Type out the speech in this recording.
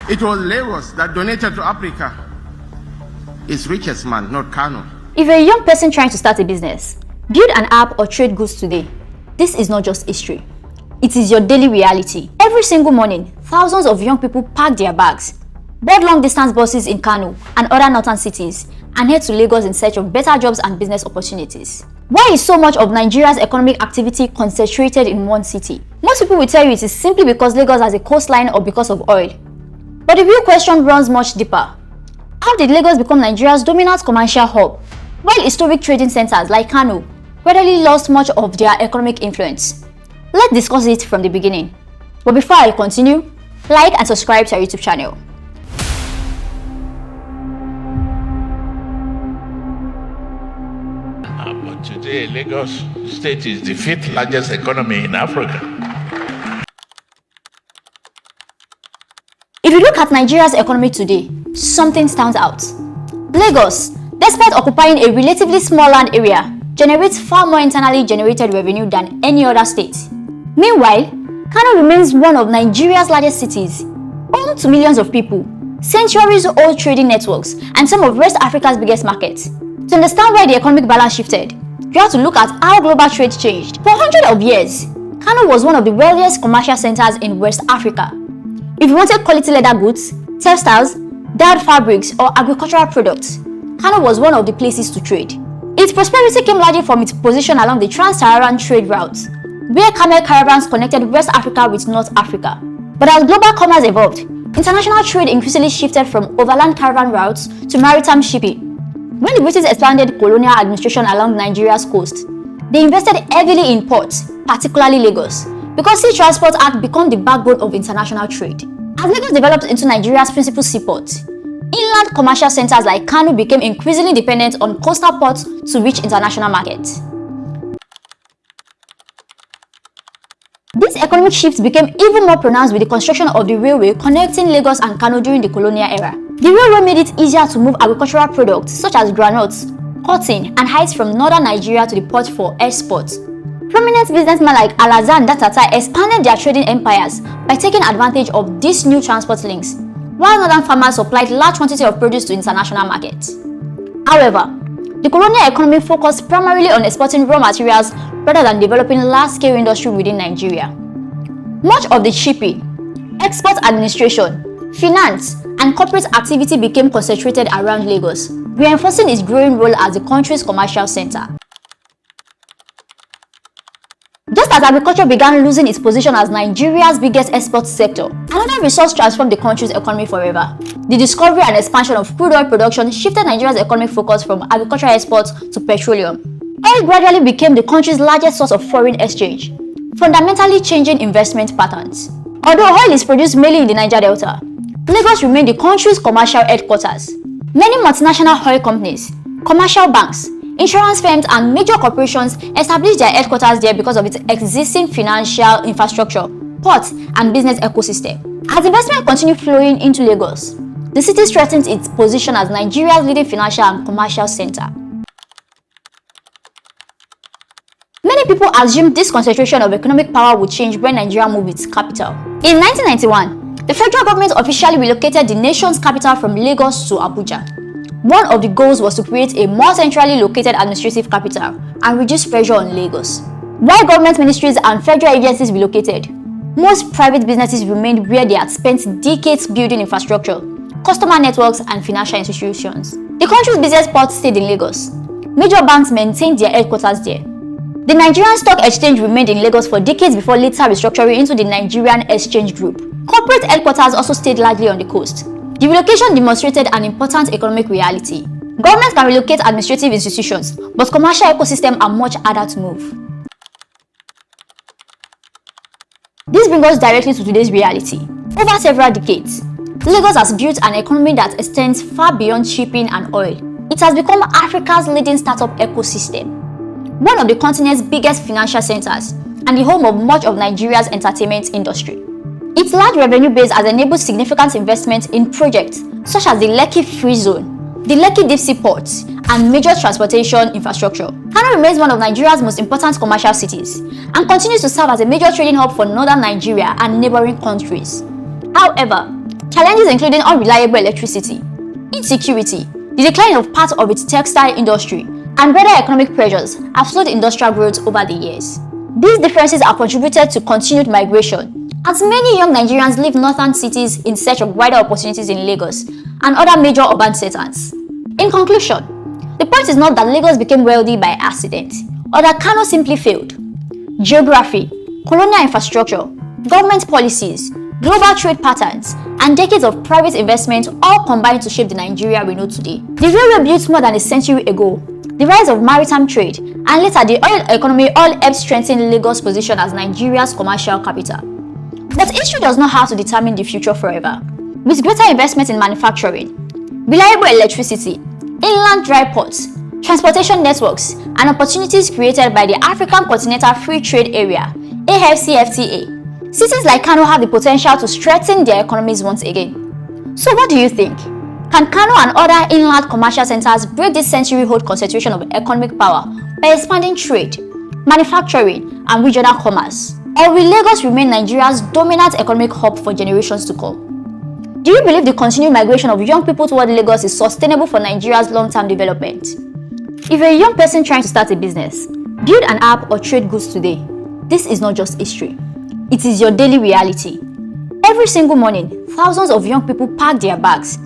It was Lagos that donated to Africa its richest man, not Kano. If you're a young person trying to start a business, build an app or trade goods today, this is not just history. It is your daily reality. Every single morning, thousands of young people pack their bags, board long-distance buses in Kano and other northern cities, and head to Lagos in search of better jobs and business opportunities. Why is so much of Nigeria's economic activity concentrated in one city? Most people will tell you it is simply because Lagos has a coastline or because of oil. But the real question runs much deeper. How did Lagos become Nigeria's dominant commercial hub, while historic trading centers like Kano gradually lost much of their economic influence? Let's discuss it from the beginning. But before I continue, like and subscribe to our YouTube channel. But today, Lagos State is the 5th largest economy in Africa. If you look at Nigeria's economy today, something stands out. Lagos, despite occupying a relatively small land area, generates far more internally generated revenue than any other state. Meanwhile, Kano remains one of Nigeria's largest cities, home to millions of people, centuries-old trading networks, and some of West Africa's biggest markets. To understand why the economic balance shifted, you have to look at how global trade changed. For hundreds of years, Kano was one of the wealthiest commercial centers in West Africa. If you wanted quality leather goods, textiles, dyed fabrics, or agricultural products, Kano was one of the places to trade. Its prosperity came largely from its position along the Trans-Saharan trade route, where camel caravans connected West Africa with North Africa. But as global commerce evolved, international trade increasingly shifted from overland caravan routes to maritime shipping. When the British expanded colonial administration along Nigeria's coast, they invested heavily in ports, particularly Lagos, because Sea Transport Act became the backbone of international trade. As Lagos developed into Nigeria's principal seaport, inland commercial centers like Kano became increasingly dependent on coastal ports to reach international markets. This economic shift became even more pronounced with the construction of the railway connecting Lagos and Kano during the colonial era. The railway made it easier to move agricultural products such as groundnuts, cotton, and hides from northern Nigeria to the port for export. Prominent businessmen like Alhassan Datata expanded their trading empires by taking advantage of these new transport links, while northern farmers supplied large quantities of produce to international markets. However, the colonial economy focused primarily on exporting raw materials rather than developing large-scale industry within Nigeria. Much of the shipping, export administration, finance, and corporate activity became concentrated around Lagos, reinforcing its growing role as the country's commercial center. Just as agriculture began losing its position as Nigeria's biggest export sector, another resource transformed the country's economy forever. The discovery and expansion of crude oil production shifted Nigeria's economic focus from agricultural exports to petroleum. Oil gradually became the country's largest source of foreign exchange, fundamentally changing investment patterns. Although oil is produced mainly in the Niger Delta, Lagos remained the country's commercial headquarters. Many multinational oil companies, commercial banks, insurance firms, and major corporations established their headquarters there because of its existing financial infrastructure, ports, and business ecosystem. As investment continued flowing into Lagos, the city strengthened its position as Nigeria's leading financial and commercial center. Many people assumed this concentration of economic power would change when Nigeria moved its capital. In 1991, the federal government officially relocated the nation's capital from Lagos to Abuja. One of the goals was to create a more centrally located administrative capital and reduce pressure on Lagos. While government ministries and federal agencies relocated, most private businesses remained where they had spent decades building infrastructure, customer networks, and financial institutions. The country's busiest port stayed in Lagos. Major banks maintained their headquarters there. The Nigerian Stock Exchange remained in Lagos for decades before later restructuring into the Nigerian Exchange Group. Corporate headquarters also stayed largely on the coast. The relocation demonstrated an important economic reality. Governments can relocate administrative institutions, but commercial ecosystems are much harder to move. This brings us directly to today's reality. Over several decades, Lagos has built an economy that extends far beyond shipping and oil. It has become Africa's leading startup ecosystem, one of the continent's biggest financial centers, and the home of much of Nigeria's entertainment industry. Its large revenue base has enabled significant investment in projects such as the Lekki Free Zone, the Lekki Deep Sea Port, and major transportation infrastructure. Kano remains one of Nigeria's most important commercial cities and continues to serve as a major trading hub for northern Nigeria and neighboring countries. However, Challenges including unreliable electricity, insecurity, the decline of parts of its textile industry, and broader economic pressures have slowed industrial growth over the years. These differences have contributed to continued migration, as many young Nigerians leave northern cities in search of wider opportunities in Lagos and other major urban centers. In conclusion, the point is not that Lagos became wealthy by accident, or that Kano simply failed. Geography, colonial infrastructure, government policies, global trade patterns, and decades of private investment all combined to shape the Nigeria we know today. The railway built more than a century ago, the rise of maritime trade, and later the oil economy all helped strengthen Lagos' position as Nigeria's commercial capital. But history does not have to determine the future forever. With greater investment in manufacturing, reliable electricity, inland dry ports, transportation networks, and opportunities created by the African Continental Free Trade Area (AfCFTA), cities like Kano have the potential to strengthen their economies once again. So what do you think? Can Kano and other inland commercial centers break this century-old concentration of economic power by expanding trade, manufacturing, and regional commerce? Or will Lagos remain Nigeria's dominant economic hub for generations to come? Do you believe the continued migration of young people toward Lagos is sustainable for Nigeria's long-term development? If you're a young person trying to start a business, build an app, or trade goods today, this is not just history. It is your daily reality. Every single morning, thousands of young people pack their bags,